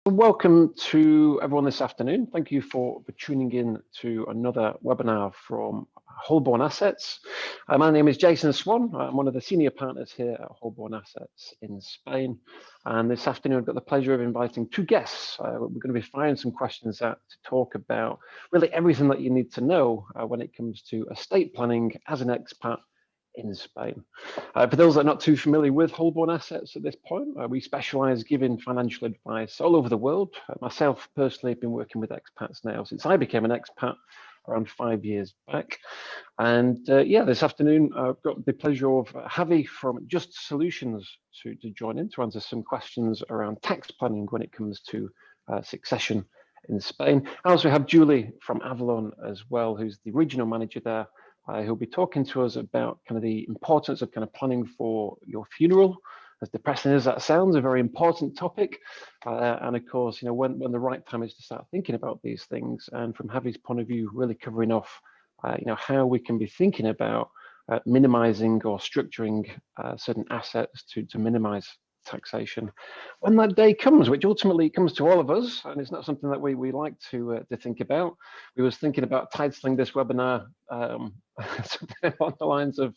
Welcome to everyone this afternoon. Thank you for tuning in to another webinar from Holborn Assets. My name is Jason Swan. I'm one of the senior partners here at Holborn Assets in Spain. And this afternoon, I've got the pleasure of inviting two guests. We're going to be firing some questions out to talk about really everything that you need to know when it comes to estate planning as an expat in Spain. For those that are not too familiar with Holborn Assets at this point, we specialise giving financial advice all over the world. Myself personally have been working with expats now since I became an expat around 5 years back. And yeah, this afternoon I've got the pleasure of Javi from Just Solutions to join in to answer some questions around tax planning when it comes to succession in Spain. I also have Julie from Avalon as well, who's the regional manager there. Who'll be talking to us about kind of the importance of kind of planning for your funeral. As depressing as that sounds, a very important topic. And of course, you know, when the right time is to start thinking about these things. And from Javi's point of view, really covering off, you know, how we can be thinking about minimizing or structuring certain assets to minimize taxation when that day comes, which ultimately comes to all of us, and it's not something that we like to think about. We was thinking about titling this webinar something along the lines of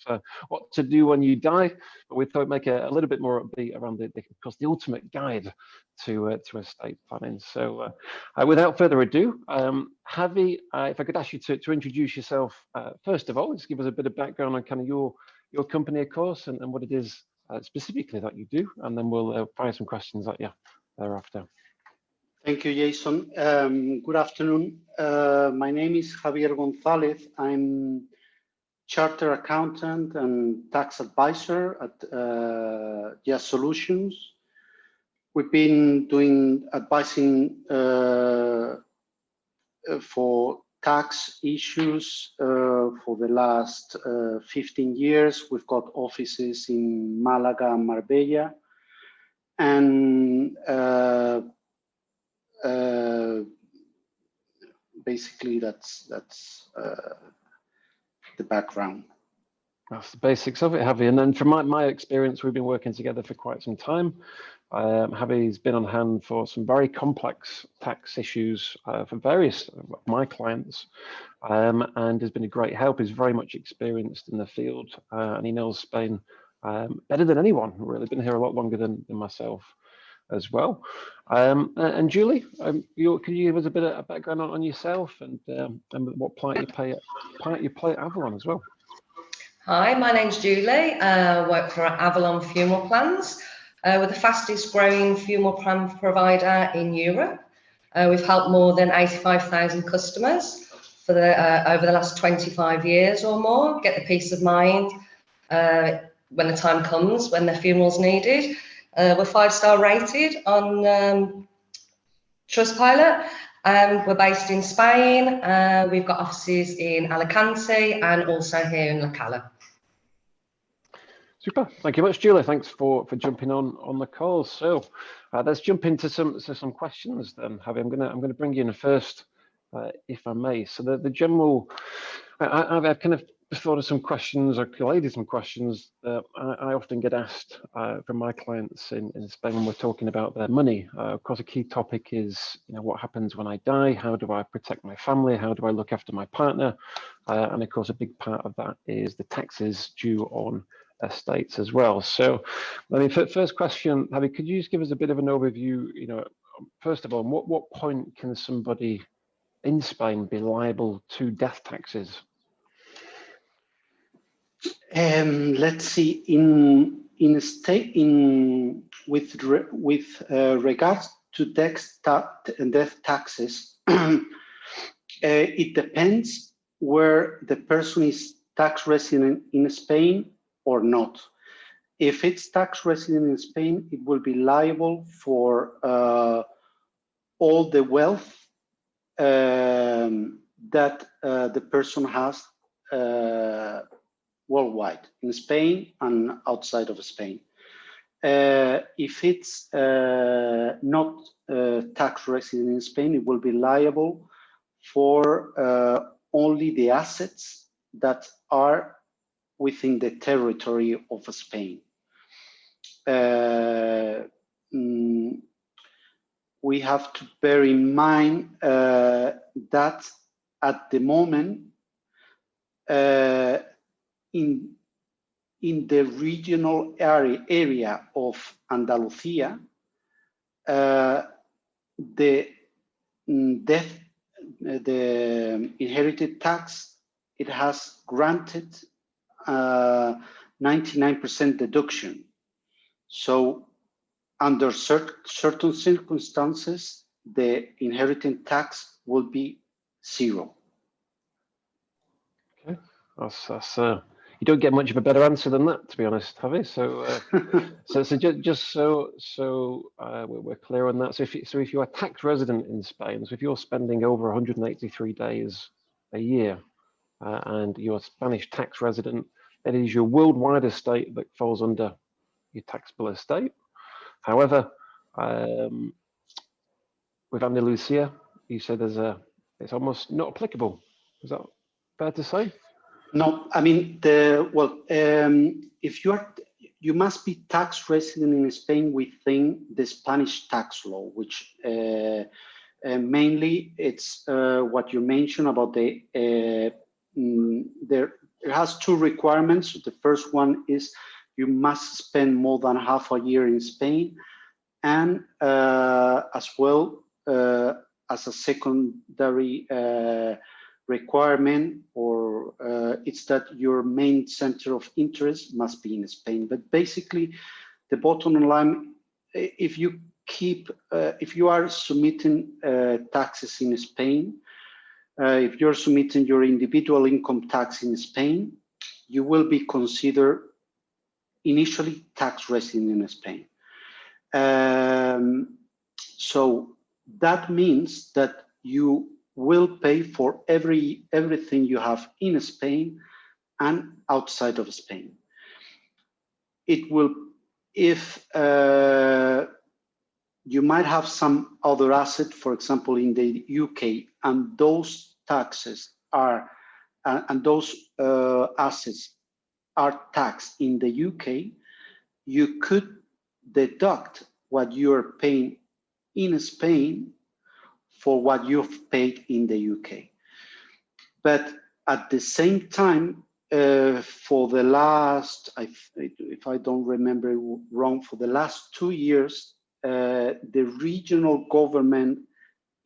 what to do when you die, but we thought make a little bit more upbeat around the ultimate guide to estate planning. So without further ado, Javi, if I could ask you to introduce yourself first of all, just give us a bit of background on kind of your company, of course, and what it is specifically that you do, and then we'll fire some questions at you thereafter. Thank you, Jason. Good afternoon. My name is Javier Gonzalez. I'm chartered accountant and tax advisor at Just Solutions. We've been doing advising for tax issues for the last 15 years. We've got offices in Malaga and Marbella, and basically that's the background. That's the basics of it, Javi. And then from my experience, we've been working together for quite some time. Javi's been on hand for some very complex tax issues for various of my clients, and has been a great help. He's very much experienced in the field, and he knows Spain better than anyone. Really been here a lot longer than myself as well. And Julie, can you give us a bit of a background on yourself and what part you play at Avalon as well? Hi, my name's Julie. I work for Avalon Funeral Plans. We're the fastest growing funeral plan provider in Europe. We've helped more than 85,000 customers for over the last 25 years or more get the peace of mind when the time comes, when their funeral's needed. We're 5-star rated on Trustpilot. We're based in Spain. We've got offices in Alicante and also here in La Cala. Super. Thank you much, Julie. Thanks for jumping on the call. So let's jump into some questions then, Javi. I'm gonna bring you in first, if I may. So the general, I've kind of thought of some questions or collated some questions that I often get asked from my clients in Spain when we're talking about their money. Of course, a key topic is, you know, what happens when I die? How do I protect my family? How do I look after my partner? And of course, a big part of that is the taxes due on estates as well. So, I mean, first question, Javi, could you just give us a bit of an overview? You know, first of all, what point can somebody in Spain be liable to death taxes? Let's see. With regards to death taxes, it depends where the person is tax resident in Spain or not. If it's tax resident in Spain, it will be liable for all the wealth that the person has worldwide, in Spain and outside of Spain. If it's not tax resident in Spain, it will be liable for only the assets that are within the territory of we have to bear in mind that at the moment, in the regional area of Andalusia, the inherited tax, it has granted 99% deduction. So under certain circumstances, the inheritance tax will be 0. Okay, that's you don't get much of a better answer than that, to be honest, Javier. So, just so we're clear on that. So if you're a tax resident in Spain, so if you're spending over 183 days a year, and you're a Spanish tax resident, that is your worldwide estate that falls under your taxable estate. However, with Andalusia, you said it's almost not applicable. Is that fair to say? No, I mean, if you must be tax resident in Spain within the Spanish tax law, which mainly it's what you mentioned about there has 2 requirements. The first one is you must spend more than half a year in Spain, and as well as a secondary requirement, or it's that your main center of interest must be in Spain. But basically, the bottom line, if you are submitting taxes in Spain, if you're submitting your individual income tax in Spain, you will be considered initially tax resident in Spain. So that means that you will pay for everything you have in Spain and outside of Spain. It will, if you might have some other asset, for example, in the UK, and those taxes are, and those assets are taxed in the UK, you could deduct what you're paying in Spain for what you've paid in the UK. But at the same time, for the last, if I don't remember wrong, for the last 2 years, the regional government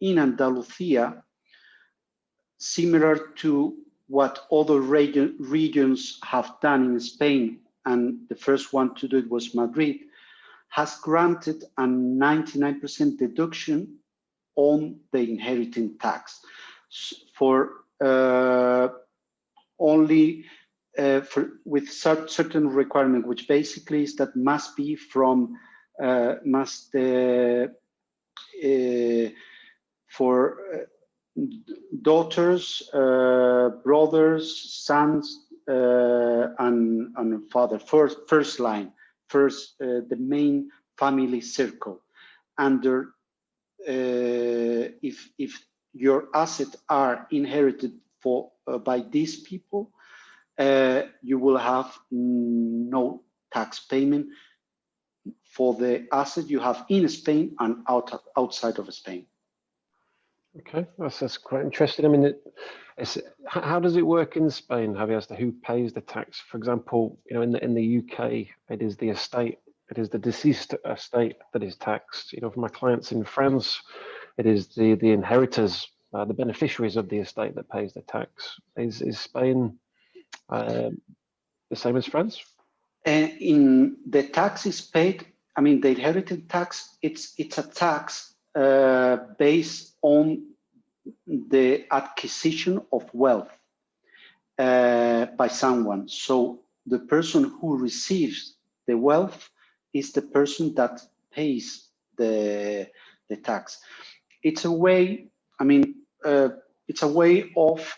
in Andalusia, similar to what other regions have done in Spain, and the first one to do it was Madrid, has granted a 99% deduction on the inheritance tax for only with certain requirement, which basically is that must be from for daughters, brothers, sons, and father. First line, the main family circle. Under if your assets are inherited by these people, you will have no tax payment for the asset you have in Spain and outside of Spain. Okay, that's quite interesting. I mean, how does it work in Spain, Javier, as to who pays the tax? For example, you know, in the UK, it is the estate, it is the deceased estate that is taxed. You know, for my clients in France, it is the inheritors, the beneficiaries of the estate that pays the tax. Is Spain the same as France? In the tax is paid. I mean, the inheritance tax. It's a tax based on the acquisition of wealth by someone. So the person who receives the wealth is the person that pays the tax. It's a way. I mean, it's a way of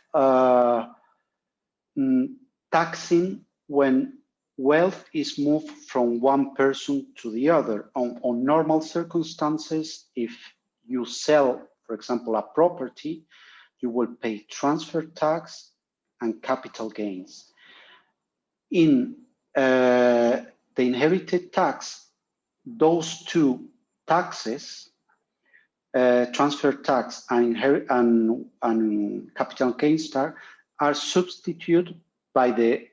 taxing when wealth is moved from one person to the other. On normal circumstances, if you sell, for example, a property, you will pay transfer tax and capital gains. In the inherited tax, those two taxes transfer tax and capital gains tax are substituted by the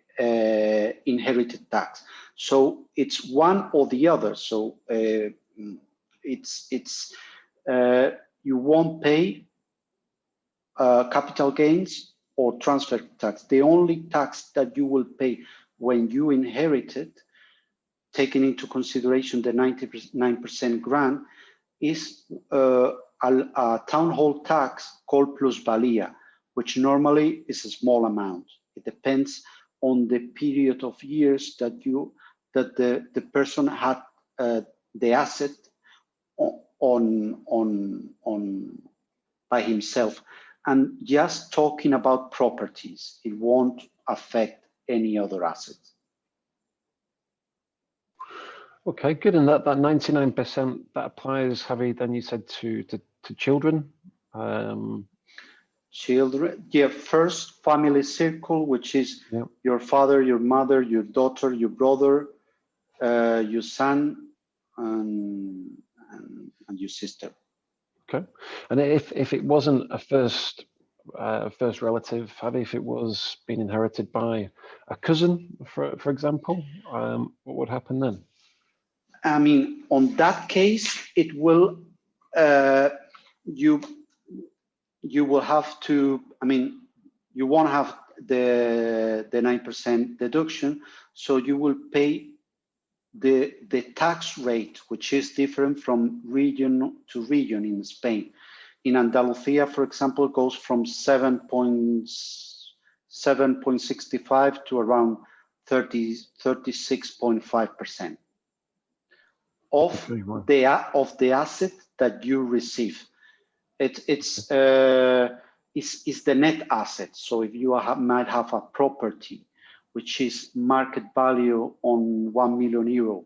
inherited tax. So it's one or the other. So you won't pay capital gains or transfer tax. The only tax that you will pay when you inherit it, taking into consideration the 99% grant, is a town hall tax called plusvalia, which normally is a small amount. It depends on the period of years that the person had the asset on by himself. And just talking about properties, it won't affect any other assets. Okay, good. And that 99% that applies, Javi, then you said to children. Children, yeah. First, family circle, which is your father, your mother, your daughter, your brother, your son, and your sister. Okay, and if it wasn't a first relative, Javi, if it was being inherited by a cousin, for example, what would happen then? I mean, on that case, it will you will have to. I mean, you won't have the 9% deduction, so you will pay the tax rate, which is different from region to region in Spain. In Andalusia, for example, goes from 7.65 to around 36.5%. Of the asset that you receive. It's the net asset. So if you might have a property which is market value on 1 million euro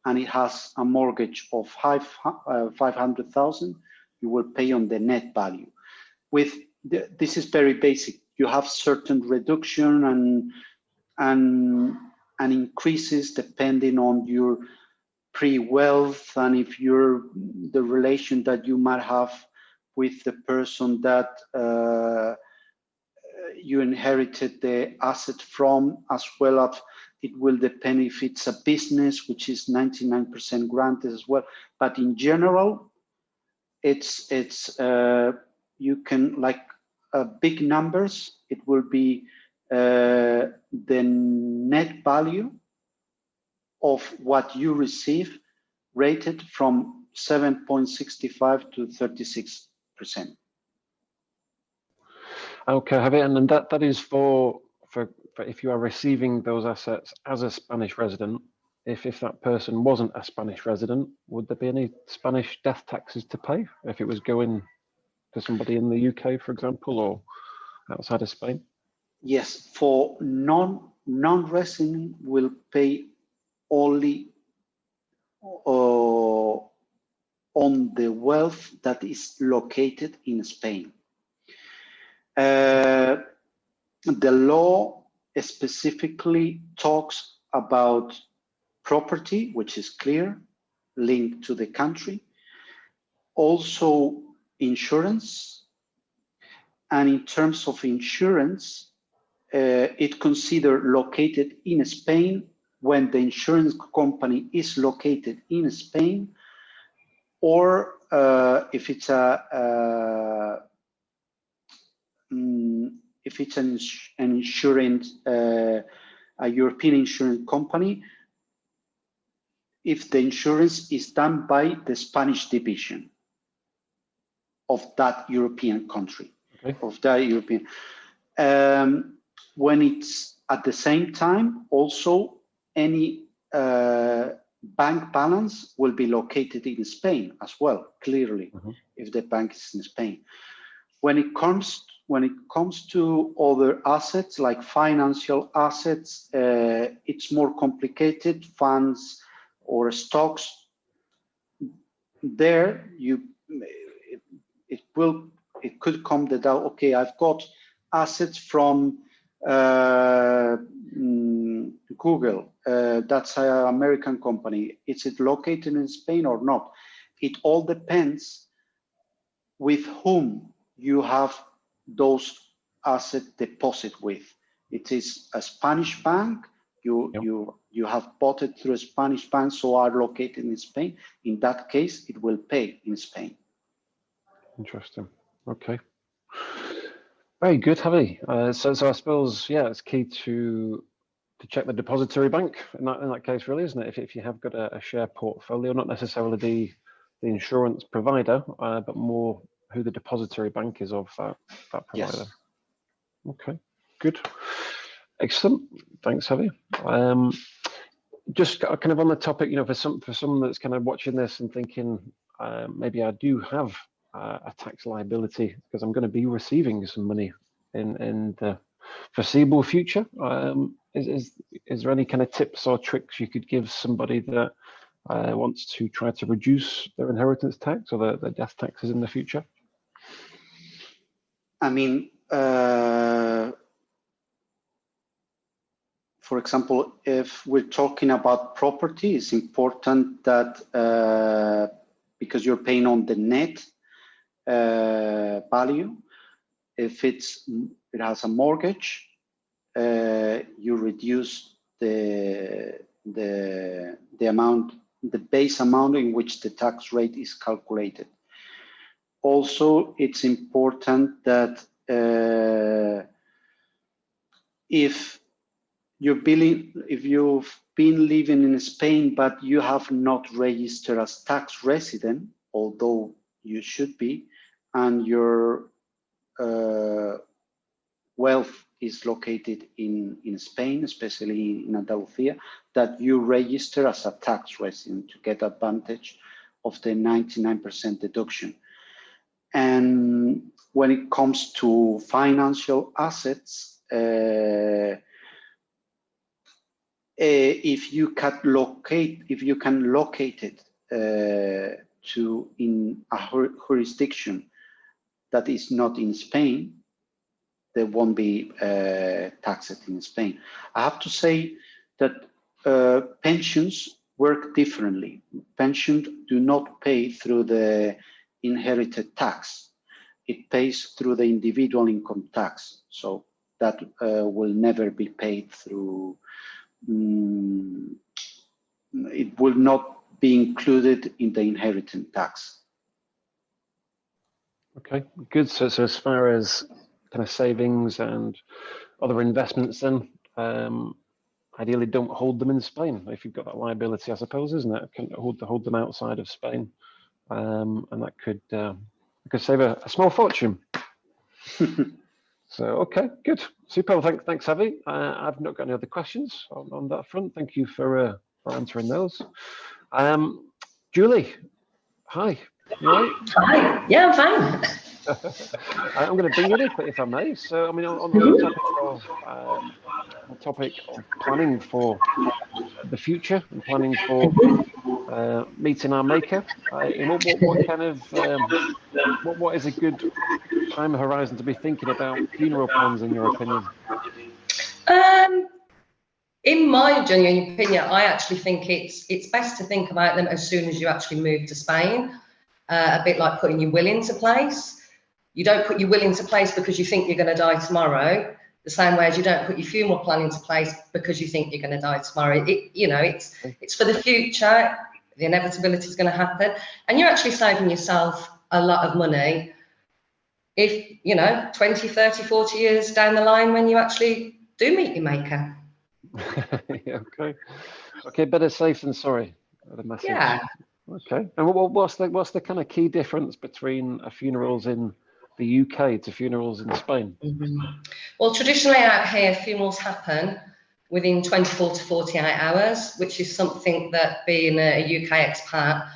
and it has a mortgage of 500,000, you will pay on the net value. This is very basic. You have certain reduction and increases depending on your pre-wealth and if the relation that you might have with the person that you inherited the asset from, as well as it will depend if it's a business, which is 99% granted as well. But in general, it's you can, like big numbers, it will be the net value of what you receive rated from 7.65 to 36%. Okay, Javier, and that is for if you are receiving those assets as a Spanish resident. If that person wasn't a Spanish resident, would there be any Spanish death taxes to pay if it was going to somebody in the UK, for example, or outside of Spain? Yes, for non-resident will pay only on the wealth that is located in Spain. The law specifically talks about property, which is clear, linked to the country, also insurance, and in terms of insurance, it considered located in Spain when the insurance company is located in Spain, or if it's an insurance, a European insurance company, if the insurance is done by the Spanish division of that European country, of that European. When it's at the same time, also any bank balance will be located in Spain as well, clearly, if the bank is in Spain. When it comes to other assets like financial assets, it's more complicated. Funds or stocks, there it could come the doubt. Okay, I've got assets from Google. That's an American company. Is it located in Spain or not? It all depends with whom you have those asset deposit with. It is a Spanish bank. You have bought it through a Spanish bank, so are located in Spain. In that case, it will pay in Spain. Interesting. Okay. Very good, Javi. So I suppose, yeah, it's key to check the depository bank in that case, really, isn't it? If you have got a share portfolio, not necessarily the insurance provider, but more who the depository bank is of that provider. Yes. Okay, good. Excellent. Thanks, Javier. Just kind of on the topic, for someone that's kind of watching this and thinking, maybe I do have a tax liability because I'm going to be receiving some money in the foreseeable future. Is there any kind of tips or tricks you could give somebody that wants to try to reduce their inheritance tax or their death taxes in the future? I mean, for example, if we're talking about property, it's important that because you're paying on the net value, if it has a mortgage, you reduce the amount, the base amount in which the tax rate is calculated. Also, it's important that if you've been living in Spain, but you have not registered as tax resident, although you should be, and your wealth is located in Spain, especially in Andalusia, that you register as a tax resident to get advantage of the 99% deduction. And when it comes to financial assets, if you can locate it in a jurisdiction that is not in Spain, there won't be taxed in Spain. I have to say that pensions work differently. Pensions do not pay through the inherited tax. It pays through the individual income tax. So that will never be paid through, it will not be included in the inheritance tax. Okay, good. So as far as kind of savings and other investments, then ideally don't hold them in Spain if you've got that liability, I suppose, isn't it? Can hold them outside of Spain, and that could save a small fortune. So okay, good, super. Thanks, Javi. I've not got any other questions on that front. Thank you for answering those. Julie, hi. You all right? Hi. Yeah, I'm fine. I'm going to bring you in if I may. So, I mean, on the topic of planning for the future and planning for meeting our maker, what kind of what is a good time horizon to be thinking about funeral plans, in your opinion? In my genuine opinion, I actually think it's best to think about them as soon as you actually move to Spain. A bit like putting your will into place. You don't put your will into place because you think you're going to die tomorrow, the same way as you don't put your funeral plan into place because you think you're going to die tomorrow. It's for the future. The inevitability is going to happen, and you're actually saving yourself a lot of money if, 20, 30, 40 years down the line when you actually do meet your maker. Okay, better safe than sorry. The message. Yeah. Okay, and what's the kind of key difference between funerals in the UK to funerals in Spain? Well, traditionally out here, funerals happen within 24 to 48 hours, which is something that, being a UK expat,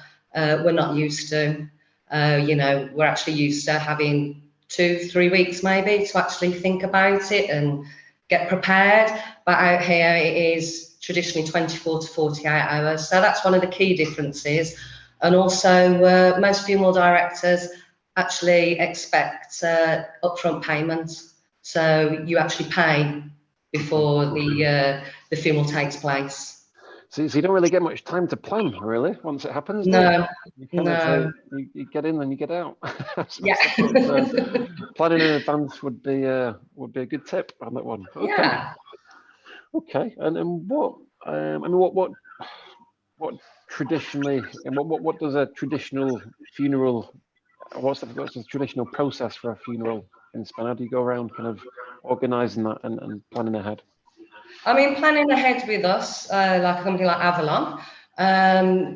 we're not used to. We're actually used to having 2-3 weeks maybe to actually think about it and get prepared. But out here, it is traditionally 24 to 48 hours. So that's one of the key differences. And also, most funeral directors actually expect upfront payments. So you actually pay before the funeral takes place. So you don't really get much time to plan, really, once it happens, do No, you? You no. You get in and you get out. Yeah. Planning in advance would be a good tip on that one. Okay. Yeah. Okay. And what I mean, what traditionally, and what does a traditional funeral? What's the traditional process for a funeral in Spain? How do you go around kind of organising that and planning ahead? I mean, planning ahead with us, like a company like Avalon,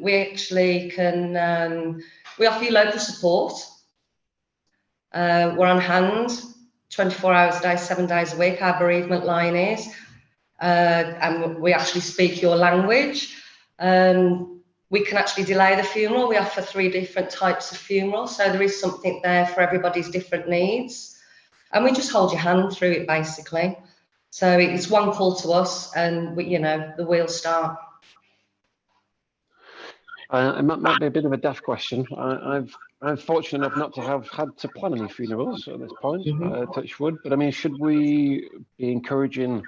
we actually can, we offer you local support. We're on hand 24 hours a day, 7 days a week, our bereavement line is, and we actually speak your language. We can actually delay the funeral. We offer 3 different types of funerals, so there is something there for everybody's different needs. And we just hold your hand through it, basically. So it's one call to us, and we, the wheels start. It might be a bit of a daft question. I'm fortunate enough not to have had to plan any funerals at this point, touch wood. But I mean, should we be encouraging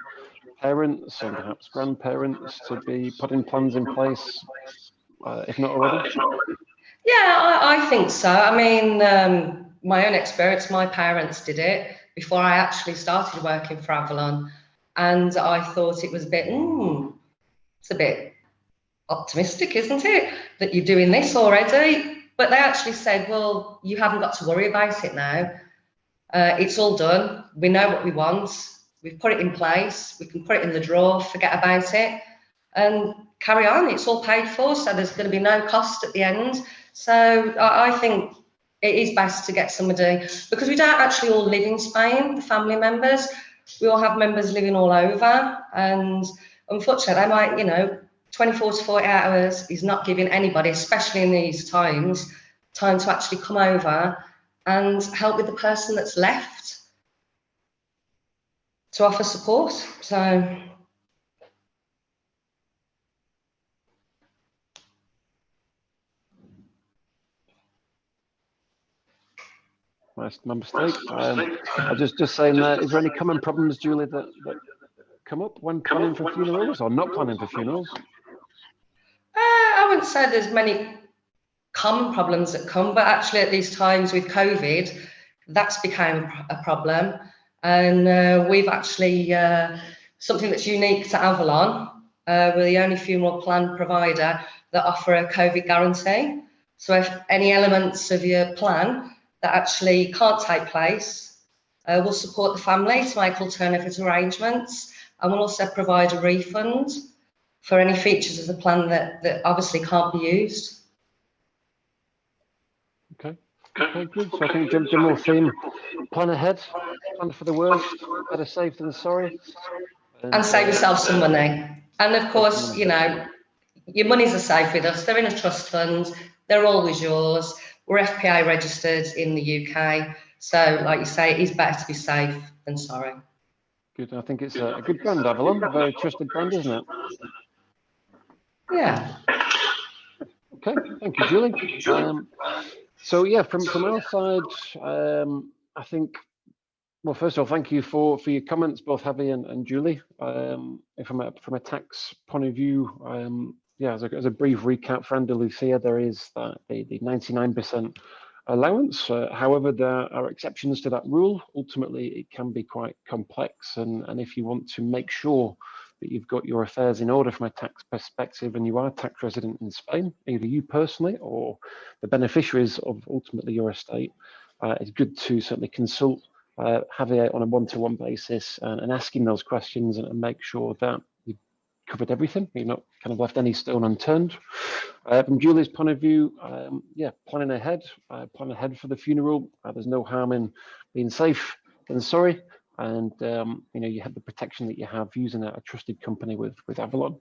parents and perhaps grandparents to be putting plans in place, if not already? Yeah, I think so. I mean, my own experience, my parents did it before I actually started working for Avalon. And I thought it was it's a bit optimistic, isn't it? That you're doing this already. But they actually said, well, you haven't got to worry about it now. It's all done. We know what we want. We've put it in place. We can put it in the drawer, forget about it, and carry on. It's all paid for, so there's going to be no cost at the end. So I think it is best to get somebody, because we don't actually all live in Spain, the family members. We all have members living all over, and unfortunately, they might, 24 to 48 hours is not giving anybody, especially in these times, time to actually come over and help with the person that's left, to offer support. So My mistake. I just saying that. Is there any common problems, Julie, that come up when planning for funerals or not planning for funerals? I wouldn't say there's many common problems that come, but actually at these times with COVID, that's become a problem. And we've actually, something that's unique to Avalon, we're the only funeral plan provider that offer a COVID guarantee. So if any elements of your plan that actually can't take place, we'll support the family to make alternative arrangements, and we'll also provide a refund for any features of the plan that obviously can't be used. Okay, good. So I think general theme: plan ahead, plan for the worst, better safe than sorry, and save yourself some money. And of course, your monies are safe with us. They're in a trust fund. They're always yours. We're FPA registered in the UK. So like you say, it is better to be safe than sorry. Good. I think it's a good brand, Avalon. A very trusted brand, isn't it? Yeah. Okay. Thank you, Julie. So yeah, from our side, I think. Well, first of all, thank you for your comments, both Javi and Julie. From a tax point of view, yeah, as a brief recap for Andalusia, there is the 99% allowance. However, there are exceptions to that rule. Ultimately, it can be quite complex, and if you want to make sure that you've got your affairs in order from a tax perspective and you are a tax resident in Spain, either you personally or the beneficiaries of ultimately your estate, it's good to certainly consult Javier on a one-to-one basis and asking those questions and make sure that you've covered everything, you've not kind of left any stone unturned. From Julie's point of view, yeah, plan ahead for the funeral. There's no harm in being safe than sorry, and you have the protection that you have using a trusted company with Avalon.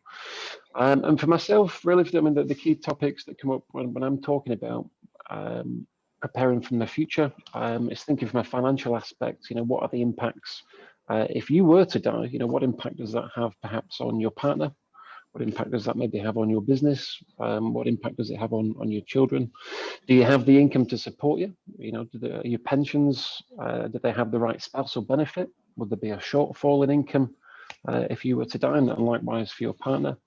And for myself, really, I mean, the key topics that come up when I'm talking about preparing from the future is thinking from a financial aspect. What are the impacts if you were to die? What impact does that have perhaps on your partner? What impact does that maybe have on your business? What impact does it have on your children? Do you have the income to support you? Your pensions, do they have the right spousal benefit? Would there be a shortfall in income if you were to die, and likewise for your partner?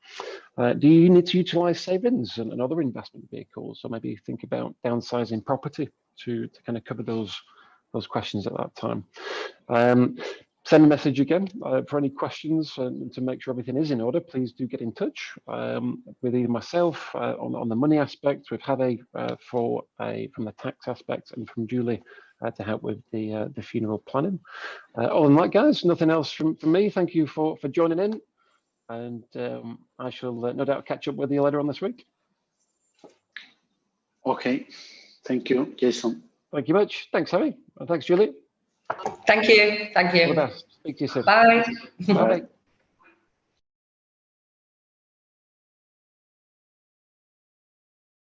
Do you need to utilise savings and other investment vehicles, or maybe think about downsizing property to kind of cover those questions at that time? Send a message again for any questions, and to make sure everything is in order. Please do get in touch with either myself on the money aspect, with Javier from the tax aspect, and from Julie to help with the funeral planning. Other than that, guys, nothing else from me. Thank you for joining in, and I shall no doubt catch up with you later on this week. Okay, thank you, Jason. Thank you much. Thanks, Javier. And thanks, Julie. Thank you. Thank you. All the best. Speak to you soon. Bye. Bye.